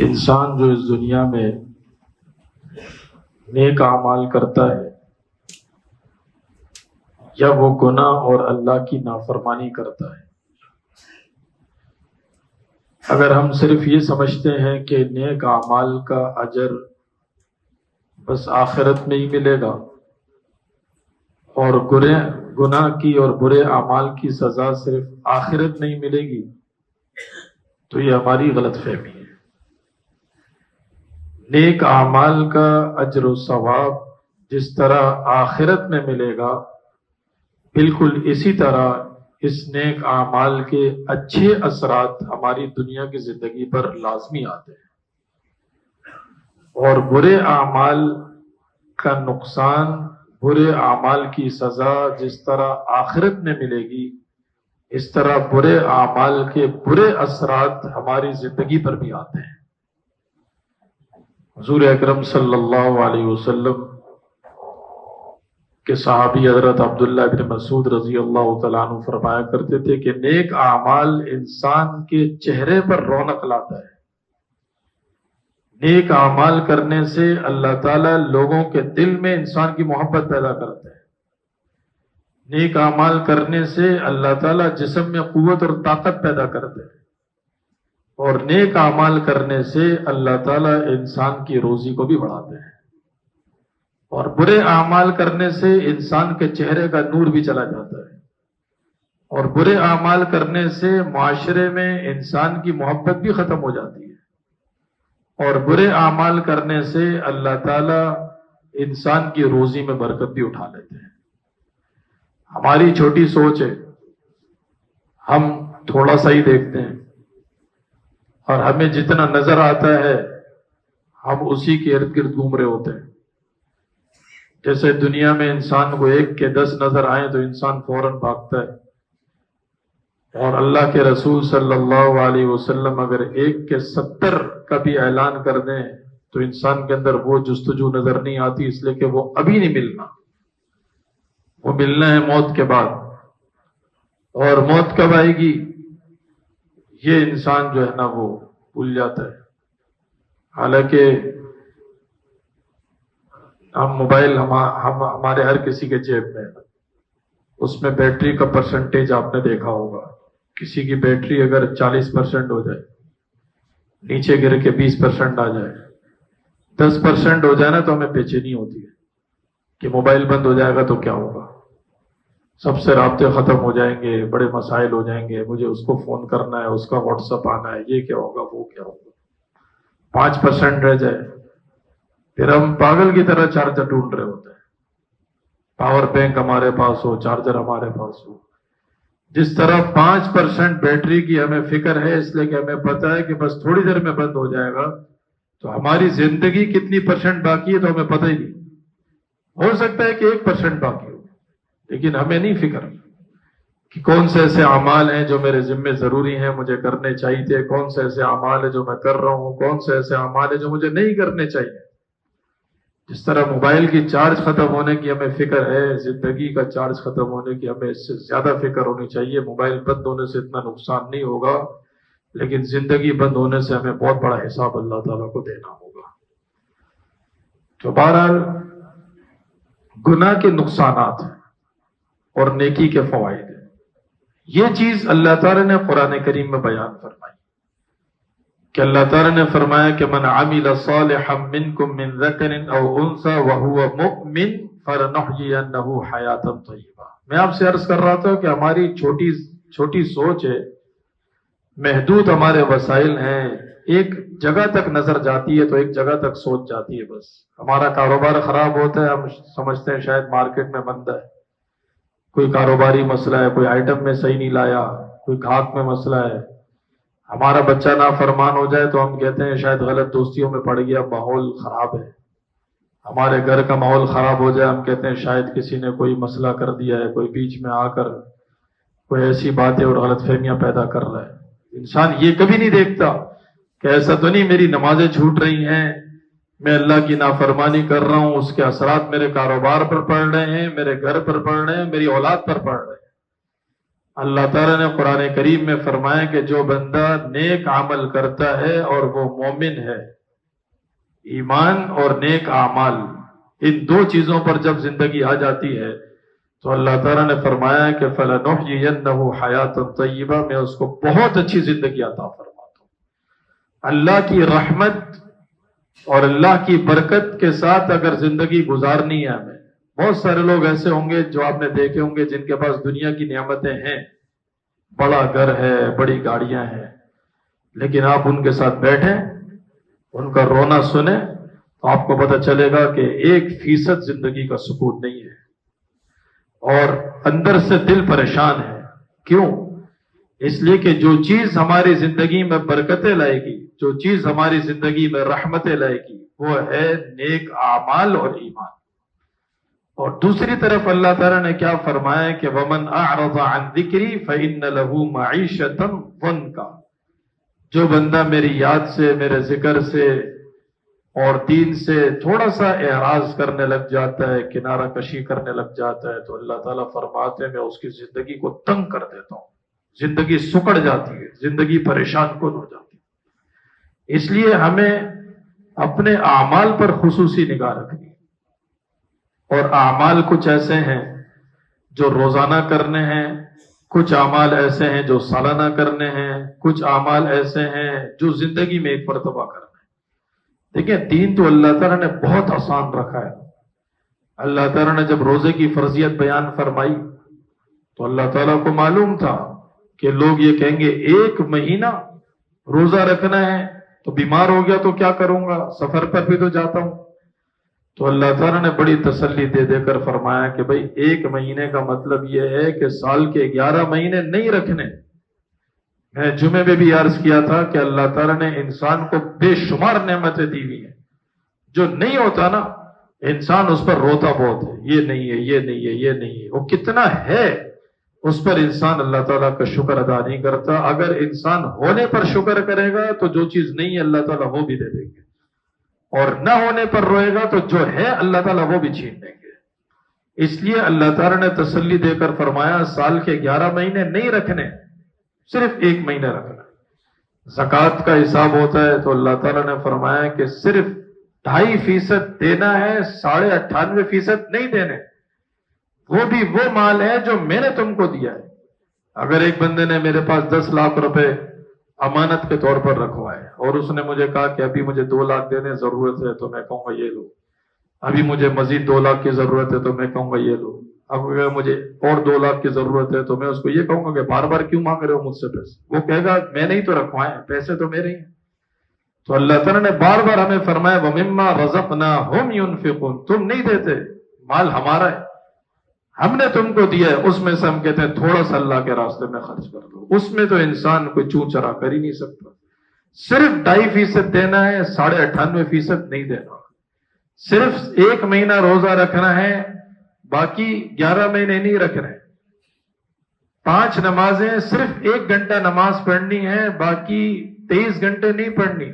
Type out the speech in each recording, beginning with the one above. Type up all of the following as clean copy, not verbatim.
انسان جو اس دنیا میں نیک اعمال کرتا ہے یا وہ گناہ اور اللہ کی نافرمانی کرتا ہے، اگر ہم صرف یہ سمجھتے ہیں کہ نیک اعمال کا اجر بس آخرت میں ہی ملے گا اور گناہ کی اور برے اعمال کی سزا صرف آخرت نہیں ملے گی، تو یہ ہماری غلط فہمی ہے۔ نیک اعمال کا اجر و ثواب جس طرح آخرت میں ملے گا، بالکل اسی طرح اس نیک اعمال کے اچھے اثرات ہماری دنیا کی زندگی پر لازمی آتے ہیں، اور برے اعمال کا نقصان، برے اعمال کی سزا جس طرح آخرت میں ملے گی، اس طرح برے اعمال کے برے اثرات ہماری زندگی پر بھی آتے ہیں۔ حضور اکرم صلی اللہ علیہ وسلم کہ صحابی حضرت عبداللہ بن مسعود رضی اللہ تعالیٰ عنہ فرمایا کرتے تھے کہ نیک اعمال انسان کے چہرے پر رونق لاتا ہے۔ نیک اعمال کرنے سے اللہ تعالیٰ لوگوں کے دل میں انسان کی محبت پیدا کرتا ہے۔ نیک اعمال کرنے سے اللہ تعالیٰ جسم میں قوت اور طاقت پیدا کرتا ہے، اور نیک اعمال کرنے سے اللہ تعالیٰ انسان کی روزی کو بھی بڑھاتے ہیں، اور برے اعمال کرنے سے انسان کے چہرے کا نور بھی چلا جاتا ہے، اور برے اعمال کرنے سے معاشرے میں انسان کی محبت بھی ختم ہو جاتی ہے، اور برے اعمال کرنے سے اللہ تعالیٰ انسان کی روزی میں برکت بھی اٹھا لیتے ہیں۔ ہماری چھوٹی سوچ ہے، ہم تھوڑا سا ہی دیکھتے ہیں، اور ہمیں جتنا نظر آتا ہے ہم اسی کے ارد گرد گھوم رہے ہوتے ہیں۔ جیسے دنیا میں انسان کو 1 کے 10 نظر آئیں تو انسان فوراً بھاگتا ہے، اور اللہ کے رسول صلی اللہ علیہ وسلم اگر 1 کے 70 کا بھی اعلان کر دیں تو انسان کے اندر وہ جستجو نظر نہیں آتی، اس لیے کہ وہ ابھی نہیں ملنا، وہ ملنا ہے موت کے بعد۔ اور موت کب آئے گی یہ انسان جو ہے نا وہ بھول جاتا ہے۔ حالانکہ ہم موبائل ہمارے ہر کسی کے جیب میں ہے، اس میں بیٹری کا پرسنٹیج آپ نے دیکھا ہوگا۔ کسی کی بیٹری اگر 40% ہو جائے، نیچے گر کے 20% آ جائے، 10% ہو جائے نا تو ہمیں بے چینی ہوتی ہے کہ موبائل بند ہو جائے گا تو کیا ہوگا، سب سے رابطے ختم ہو جائیں گے، بڑے مسائل ہو جائیں گے، مجھے اس کو فون کرنا ہے، اس کا واٹس ایپ آنا ہے، یہ کیا ہوگا وہ کیا ہوگا۔ 5% رہ جائے پھر ہم پاگل کی طرح چارجر ڈھونڈ رہے ہوتے ہیں، پاور بینک ہمارے پاس ہو، چارجر ہمارے پاس ہو۔ جس طرح 5% بیٹری کی ہمیں فکر ہے، اس لیے کہ ہمیں پتا ہے کہ بس تھوڑی دیر میں بند ہو جائے گا، تو ہماری زندگی کتنی % باقی ہے تو ہمیں پتہ ہی نہیں۔ ہو سکتا ہے کہ 1% باقی ہو، لیکن ہمیں نہیں فکر کہ کون سے ایسے اعمال ہیں جو میرے ذمے ضروری ہیں، مجھے کرنے چاہیے تھے، کون سے ایسے اعمال ہیں جو میں کر رہا ہوں، کون سے ایسے اعمال ہیں جو مجھے نہیں کرنے چاہیے۔ جس طرح موبائل کی چارج ختم ہونے کی ہمیں فکر ہے، زندگی کا چارج ختم ہونے کی ہمیں اس سے زیادہ فکر ہونی چاہیے۔ موبائل بند ہونے سے اتنا نقصان نہیں ہوگا، لیکن زندگی بند ہونے سے ہمیں بہت بڑا حساب اللہ تعالیٰ کو دینا ہوگا۔ تو بہرحال گناہ کے نقصانات ہیں اور نیکی کے فوائد ہیں، یہ چیز اللہ تعالیٰ نے قرآن کریم میں بیان فرمائی کہ اللہ تعالیٰ نے فرمایا کہ من عمل صالحا منکم من ذکر او انثى وهو مؤمن فلنحيينه حیاتا طیبہ۔ میں آپ سے عرض کر رہا تھا کہ ہماری چھوٹی سوچ ہے، محدود ہمارے وسائل ہیں، ایک جگہ تک نظر جاتی ہے تو ایک جگہ تک سوچ جاتی ہے۔ بس ہمارا کاروبار خراب ہوتا ہے، ہم سمجھتے ہیں شاید مارکیٹ میں بندہ ہے، کوئی کاروباری مسئلہ ہے، کوئی آئٹم میں صحیح نہیں لایا، کوئی گھاٹ میں مسئلہ ہے۔ ہمارا بچہ نافرمان ہو جائے تو ہم کہتے ہیں شاید غلط دوستیوں میں پڑ گیا، ماحول خراب ہے۔ ہمارے گھر کا ماحول خراب ہو جائے ہم کہتے ہیں شاید کسی نے کوئی مسئلہ کر دیا ہے، کوئی بیچ میں آ کر کوئی ایسی باتیں اور غلط فہمیاں پیدا کر رہا ہے۔ انسان یہ کبھی نہیں دیکھتا کہ ایسا تو نہیں میری نمازیں چھوٹ رہی ہیں، میں اللہ کی نافرمانی کر رہا ہوں، اس کے اثرات میرے کاروبار پر پڑ رہے ہیں، میرے گھر پر پڑ رہے ہیں، میری اولاد پر پڑ رہے ہیں۔ اللہ تعالیٰ نے قرآن کریم میں فرمایا کہ جو بندہ نیک عمل کرتا ہے اور وہ مومن ہے، ایمان اور نیک اعمال ان دو چیزوں پر جب زندگی آ جاتی ہے تو اللہ تعالیٰ نے فرمایا کہ فَلَنُحْيِيَنَّهُ حَيَاةً طَيِّبَةً، میں اس کو بہت اچھی زندگی عطا فرماتا ہوں۔ اللہ کی رحمت اور اللہ کی برکت کے ساتھ اگر زندگی گزارنی ہے ہمیں، بہت سارے لوگ ایسے ہوں گے جو آپ نے دیکھے ہوں گے جن کے پاس دنیا کی نعمتیں ہیں، بڑا گھر ہے، بڑی گاڑیاں ہیں، لیکن آپ ان کے ساتھ بیٹھیں، ان کا رونا سنیں تو آپ کو پتہ چلے گا کہ 1% زندگی کا سکون نہیں ہے، اور اندر سے دل پریشان ہے۔ کیوں؟ اس لیے کہ جو چیز ہماری زندگی میں برکتیں لائے گی، جو چیز ہماری زندگی میں رحمتیں لائے گی، وہ ہے نیک اعمال اور ایمان۔ اور دوسری طرف اللہ تعالیٰ نے کیا فرمایا کہ وَمَنْ أَعْرَضَ عَنْ ذِكْرِي فَإِنَّ لَهُ مَعِيشَةً ضَنْكَ، جو بندہ میری یاد سے، میرے ذکر سے اور دین سے تھوڑا سا اعراض کرنے لگ جاتا ہے، کنارہ کشی کرنے لگ جاتا ہے، تو اللہ تعالیٰ فرماتے ہیں میں اس کی زندگی کو تنگ کر دیتا ہوں، زندگی سکڑ جاتی ہے، زندگی پریشان کن ہو جاتی ہے۔ اس لیے ہمیں اپنے اعمال پر خصوصی نگاہ رکھنی ہے، اور اعمال کچھ ایسے ہیں جو روزانہ کرنے ہیں، کچھ اعمال ایسے ہیں جو سالانہ کرنے ہیں، کچھ اعمال ایسے ہیں جو زندگی میں ایک مرتبہ کرنے ہیں۔ دیکھیں دین تو اللہ تعالیٰ نے بہت آسان رکھا ہے۔ اللہ تعالیٰ نے جب روزے کی فرضیت بیان فرمائی تو اللہ تعالیٰ کو معلوم تھا کہ لوگ یہ کہیں گے 1 مہینہ روزہ رکھنا ہے تو بیمار ہو گیا تو کیا کروں گا، سفر پر بھی تو جاتا ہوں۔ تو اللہ تعالیٰ نے بڑی تسلی دے دے کر فرمایا کہ بھئی 1 مہینے کا مطلب یہ ہے کہ سال کے 11 مہینے نہیں رکھنے۔ میں جمعے میں بھی عرض کیا تھا کہ اللہ تعالیٰ نے انسان کو بے شمار نعمتیں دی ہوئی ہیں، جو نہیں ہوتا نا انسان اس پر روتا بہت ہے، یہ نہیں ہے، یہ نہیں ہے، یہ نہیں ہے، وہ کتنا ہے اس پر انسان اللہ تعالیٰ کا شکر ادا نہیں کرتا۔ اگر انسان ہونے پر شکر کرے گا تو جو چیز نہیں ہے اللہ تعالیٰ وہ بھی دے دیں گے، اور نہ ہونے پر روئے گا تو جو ہے اللہ تعالیٰ وہ بھی چھین دیں گے۔ اس لیے اللہ تعالیٰ نے تسلی دے کر فرمایا سال کے 11 مہینے نہیں رکھنے، صرف 1 مہینہ رکھنا۔ زکوٰۃ کا حساب ہوتا ہے تو اللہ تعالیٰ نے فرمایا کہ صرف 2.5% دینا ہے، 98.5% نہیں دینے، وہ بھی وہ مال ہے جو میں نے تم کو دیا ہے۔ اگر ایک بندے نے میرے پاس 10 لاکھ روپے امانت کے طور پر رکھوائے اور اس نے مجھے کہا کہ ابھی مجھے 2 لاکھ دینے ضرورت ہے، تو میں کہوں گا یہ لو۔ ابھی مجھے مزید 2 لاکھ کی ضرورت ہے تو میں کہوں گا یہ لو۔ اب اگر مجھے اور 2 لاکھ کی ضرورت ہے تو میں اس کو یہ کہوں گا کہ بار بار کیوں مانگ رہے ہو مجھ سے پیسے؟ وہ کہے گا میں نے ہی تو رکھوائے ہیں، پیسے تو میرے ہی ہیں۔ تو اللہ تعالیٰ نے بار بار ہمیں فرمایا وَمِمَّا رَزَقْنَاهُمْ يُنْفِقُونَ، تم نہیں دیتے، مال ہمارا ہے، ہم نے تم کو دیا ہے، اس میں سے ہم کہتے ہیں تھوڑا سا اللہ کے راستے میں خرچ کر دو۔ اس میں تو انسان کوئی چوں چرا کر ہی نہیں سکتا۔ صرف 2.5% دینا ہے، 98.5% نہیں دینا۔ صرف 1 مہینہ روزہ رکھنا ہے، باقی 11 مہینے نہیں رکھنا ہے۔ 5 نمازیں، صرف 1 گھنٹہ نماز پڑھنی ہے، باقی 23 گھنٹے نہیں پڑھنی۔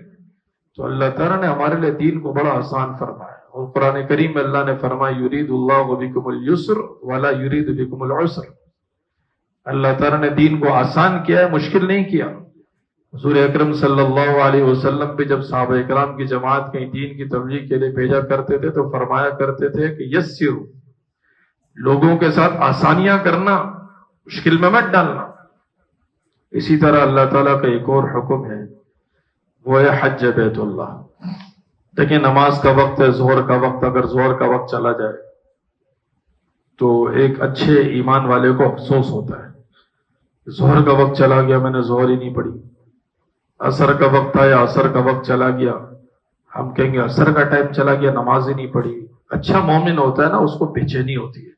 تو اللہ تعالیٰ نے ہمارے لیے دین کو بڑا آسان فرمایا، اور قرآن کریم میں اللہ نے فرمایا یرید اللہ بکم اليسر ولا یرید بکم العسر۔ اللہ تعالیٰ نے دین کو آسان کیا ہے، مشکل نہیں کیا۔ حضور اکرم صلی اللہ علیہ وسلم پہ جب صحابہ اکرام کی جماعت کہیں دین کی تبلیغ کے لیے بھیجا کرتے تھے تو فرمایا کرتے تھے کہ یسروا، لوگوں کے ساتھ آسانیاں کرنا، مشکل میں مت ڈالنا۔ اسی طرح اللہ تعالیٰ کا ایک اور حکم ہے، وہ ہے حج بیت اللہ۔ دیکھیں نماز کا وقت ہے، ظہر کا وقت، اگر ظہر کا وقت چلا جائے تو ایک اچھے ایمان والے کو افسوس ہوتا ہے، ظہر کا وقت چلا گیا، میں نے ظہر ہی نہیں پڑھی۔ عصر کا وقت آیا، عصر کا وقت چلا گیا، ہم کہیں گے عصر کا ٹائم چلا گیا، نماز ہی نہیں پڑھی۔ اچھا مومن ہوتا ہے نا، اس کو بے چینی ہوتی ہے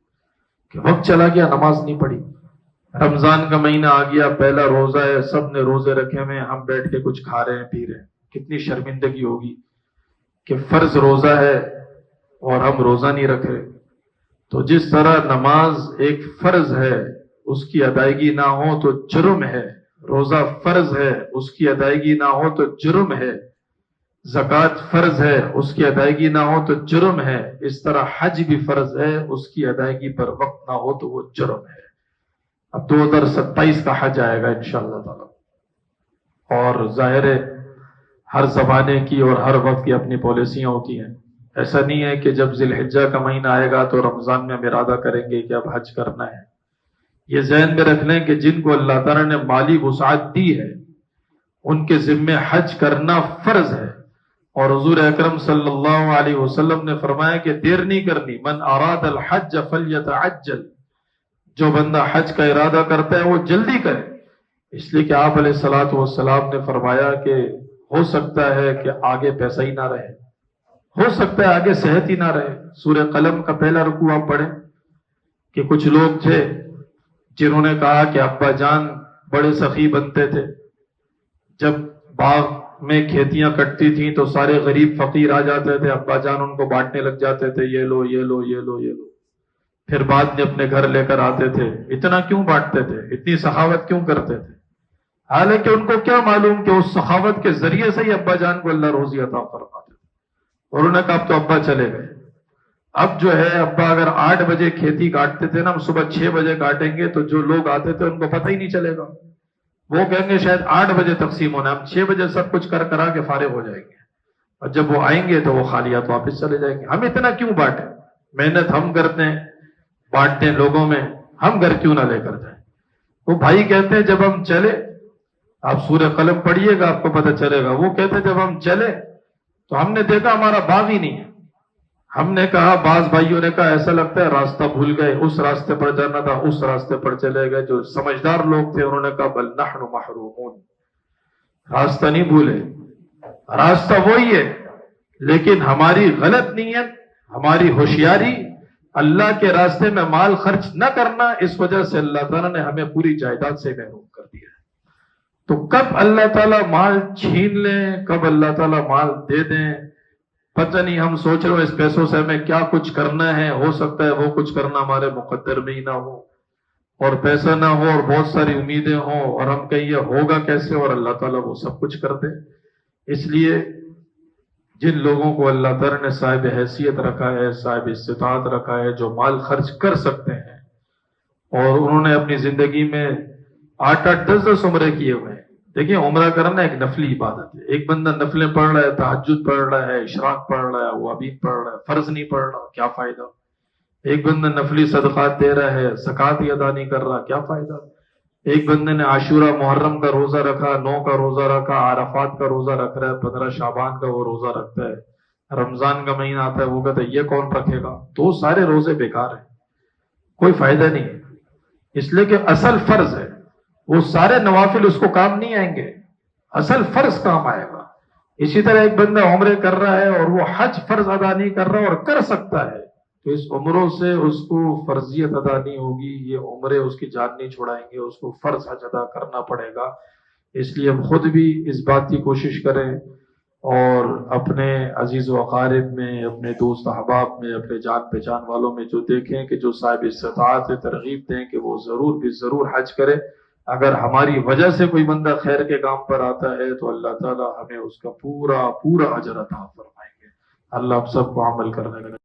کہ وقت چلا گیا، نماز نہیں پڑھی۔ رمضان کا مہینہ آ گیا، پہلا روزہ ہے، سب نے روزے رکھے ہوئے، ہم بیٹھ کے کچھ کھا رہے ہیں، پی رہے ہیں۔ کتنی شرمندگی ہوگی کہ فرض روزہ ہے اور ہم روزہ نہیں رکھ رہے۔ تو جس طرح نماز ایک فرض ہے، اس کی ادائیگی نہ ہو تو جرم ہے، روزہ فرض ہے، اس کی ادائیگی نہ ہو تو جرم ہے، زکوٰۃ فرض ہے، اس کی ادائیگی نہ ہو تو جرم ہے، اس طرح حج بھی فرض ہے، اس کی ادائیگی پر وقت نہ ہو تو وہ جرم ہے۔ اب 2027 کا حج آئے گا انشاءاللہ تعالی، اور ظاہر ہے ہر زمانے کی اور ہر وقت کی اپنی پالیسیاں ہوتی ہیں. ایسا نہیں ہے کہ جب ذی الحجہ کا مہینہ آئے گا تو رمضان میں ہم ارادہ کریں گے کہ اب حج کرنا ہے. یہ ذہن میں رکھ لیں کہ جن کو اللہ تعالیٰ نے مالی وسعت دی ہے ان کے ذمے حج کرنا فرض ہے. اور حضور اکرم صلی اللہ علیہ وسلم نے فرمایا کہ دیر نہیں کرنی. من اراد الحج فلیتعجل، جو بندہ حج کا ارادہ کرتا ہے وہ جلدی کرے. اس لیے کہ آپ علیہ الصلوۃ والسلام نے فرمایا کہ ہو سکتا ہے کہ آگے پیسہ ہی نہ رہے، ہو سکتا ہے آگے صحت ہی نہ رہے. سورہ قلم کا پہلا رکوع آپ پڑھیں کہ کچھ لوگ تھے جنہوں نے کہا کہ ابا جان بڑے سخی بنتے تھے، جب باغ میں کھیتیاں کٹتی تھیں تو سارے غریب فقیر آ جاتے تھے، ابا جان ان کو بانٹنے لگ جاتے تھے، یہ لو یہ لو یہ لو یہ لو. پھر بعد میں اپنے گھر لے کر آتے تھے. اتنا کیوں بانٹتے تھے، اتنی سخاوت کیوں کرتے تھے؟ حالانکہ ان کو کیا معلوم کہ اس سخاوت کے ذریعے سے ہی ابا جان کو اللہ روزی عطا فرماتے تھے. اور انہوں نے کہا اب تو ابا چلے گئے، اب جو ہے ابا اگر 8 بجے کھیتی کاٹتے تھے نا، ہم صبح 6 بجے کاٹیں گے تو جو لوگ آتے تھے ان کو پتہ ہی نہیں چلے گا. وہ کہیں گے شاید 8 بجے تقسیم ہونا، ہم 6 بجے سب کچھ کرا کے فارغ ہو جائیں گے، اور جب وہ آئیں گے تو وہ خالیات واپس چلے جائیں گے. ہم اتنا کیوں بانٹیں؟ محنت ہم کرتے ہیں، بانٹتے ہیں لوگوں میں، ہم گھر کیوں نہ لے کر جائیں؟ وہ بھائی کہتے ہیں جب ہم چلے، آپ سورہ قلم پڑھیے گا آپ کو پتہ چلے گا. وہ کہتے ہیں جب ہم چلے تو ہم نے دیکھا ہمارا باغ ہی نہیں ہے. ہم نے کہا، بعض بھائیوں نے کہا ایسا لگتا ہے راستہ بھول گئے، اس راستے پر جانا تھا اس راستے پر چلے گئے. جو سمجھدار لوگ تھے انہوں نے کہا بل نحن محرومون، راستہ نہیں بھولے، راستہ وہی ہے، لیکن ہماری غلط نیت، ہماری ہوشیاری، اللہ کے راستے میں مال خرچ نہ کرنا، اس وجہ سے اللہ تعالیٰ نے ہمیں پوری جائیداد سے محروم کر دیا ہے. تو کب اللہ تعالیٰ مال چھین لیں، کب اللہ تعالیٰ مال دے دیں، پتہ نہیں. ہم سوچ رہے ہو اس پیسوں سے ہمیں کیا کچھ کرنا ہے، ہو سکتا ہے وہ کچھ کرنا ہمارے مقدر میں ہی نہ ہو، اور پیسہ نہ ہو اور بہت ساری امیدیں ہوں، اور ہم کہیں یہ ہوگا کیسے، اور اللہ تعالیٰ وہ سب کچھ کر دے. اس لیے جن لوگوں کو اللہ تعالیٰ نے صاحب حیثیت رکھا ہے، صاحب استطاعت رکھا ہے، جو مال خرچ کر سکتے ہیں، اور انہوں نے اپنی زندگی میں 8-8 10-10 عمرے کیے ہوئے ہیں. دیکھیں عمرہ کرنا ایک نفلی عبادت ہے. ایک بندہ نفلیں پڑھ رہا ہے، تہجد پڑھ رہا ہے، اشراق پڑھ رہا ہے، اوابین پڑھ رہا ہے، فرض نہیں پڑھ رہا، کیا فائدہ؟ ایک بندہ نفلی صدقات دے رہا ہے، زکوٰۃ ہی ادا نہیں کر رہا، کیا فائدہ؟ ایک بندے نے عاشورہ محرم کا روزہ رکھا، 9 کا روزہ رکھا، عرفات کا روزہ رکھ رہا ہے، 15 شعبان کا وہ روزہ رکھتا ہے، رمضان کا مہینہ آتا ہے وہ کہتا ہے یہ کون رکھے گا؟ تو سارے روزے بیکار ہیں، کوئی فائدہ نہیں ہے. اس لیے کہ اصل فرض ہے، وہ سارے نوافل اس کو کام نہیں آئیں گے، اصل فرض کام آئے گا. اسی طرح ایک بندہ عمرے کر رہا ہے اور وہ حج فرض ادا نہیں کر رہا اور کر سکتا ہے، تو اس عمروں سے اس کو فرضیت ادا نہیں ہوگی، یہ عمرے اس کی جان نہیں چھڑائیں گے، اس کو فرض حج ادا کرنا پڑے گا. اس لیے ہم خود بھی اس بات کی کوشش کریں، اور اپنے عزیز و اقارب میں، اپنے دوست احباب میں، اپنے جان پہچان والوں میں جو دیکھیں کہ جو صاحب استطاعت سے ترغیب دیں کہ وہ ضرور بھی ضرور حج کرے. اگر ہماری وجہ سے کوئی بندہ خیر کے کام پر آتا ہے تو اللہ تعالیٰ ہمیں اس کا پورا اجر عطا فرمائیں گے. اللہ آپ سب کو عمل کرنے لگے.